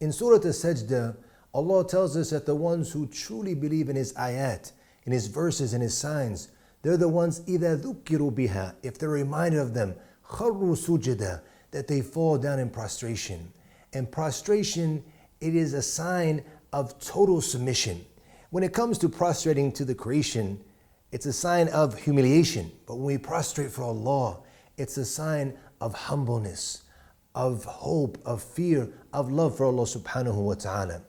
In Surah As-Sajdah, Allah tells us that the ones who truly believe in His ayat, in His verses and His signs, they're the ones إِذَا ذُكِّرُوا بِهَا, if they're reminded of them, خَرُّوا سُجَدًا, that they fall down in prostration. And prostration, it is a sign of total submission. When it comes to prostrating to the creation, it's a sign of humiliation. But when we prostrate for Allah, it's a sign of humbleness, of hope, of fear, of love for Allah subhanahu wa ta'ala.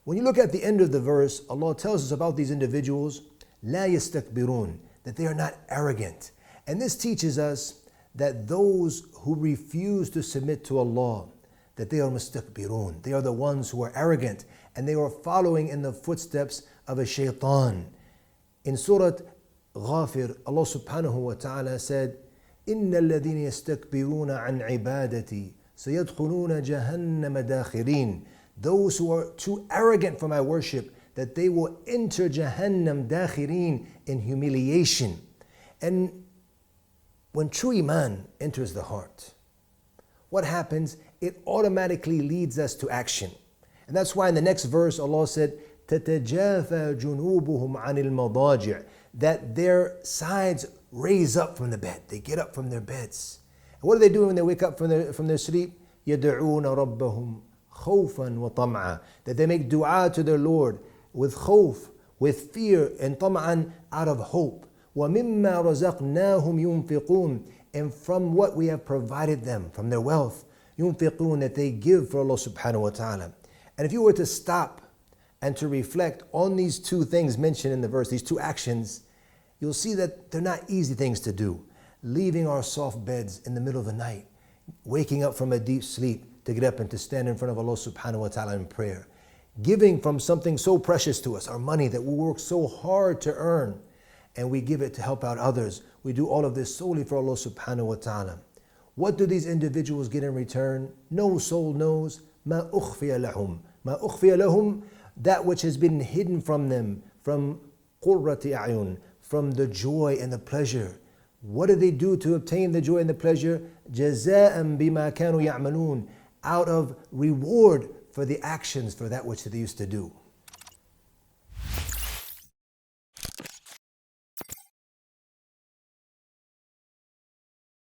When you look at the end of the verse, Allah tells us about these individuals, لا يستكبرون, that they are not arrogant. And this teaches us that those who refuse to submit to Allah, that they are mustakbirun. They are the ones who are arrogant, and they are following in the footsteps of a shaitan. In Surah Ghafir, Allah subhanahu wa ta'ala said, إِنَّ الَّذِينَ يَسْتَكْبِرُونَ عَنْ عِبَادَتِي سَيَدْخُلُونَ جَهَنَّمَ دَاخِرِينَ. Those who are too arrogant for my worship, that they will enter Jahannam dakhirin, in humiliation. And when true Iman enters the heart, what happens? It automatically leads us to action. And that's why in the next verse Allah said, تَتَجَافَى جُنُوبُهُمْ عَنِ الْمَضَاجِعِ, that their sides raise up from the bed. They get up from their beds. And what do they do when they wake up from their sleep? يَدْعُونَ رَبَّهُمْ خوفا وطمعا, that they make dua to their Lord with khawf, with fear, and tam'an, out of hope. وَمِمَّا رَزَقْنَاهُمْ يُنْفِقُونَ, and from what we have provided them, from their wealth, يُنْفِقُونَ, that they give for Allah subhanahu wa ta'ala. And if you were to stop and to reflect on these two things mentioned in the verse, these two actions, you'll see that they're not easy things to do. Leaving our soft beds in the middle of the night, waking up from a deep sleep to get up and to stand in front of Allah subhanahu wa ta'ala in prayer. Giving from something so precious to us, our money that we work so hard to earn, and we give it to help out others. We do all of this solely for Allah subhanahu wa ta'ala. What do these individuals get in return? No soul knows. مَا أُخْفِيَ لَهُمْ مَا أُخْفِيَ لَهُمْ, that which has been hidden from them, from قُرَّةِ أَعْيُنٍ, from the joy and the pleasure. What do they do to obtain the joy and the pleasure? جَزَاءً بِمَا كَانُوا يَعْمَلُونَ, out of reward for the actions, for that which they used to do.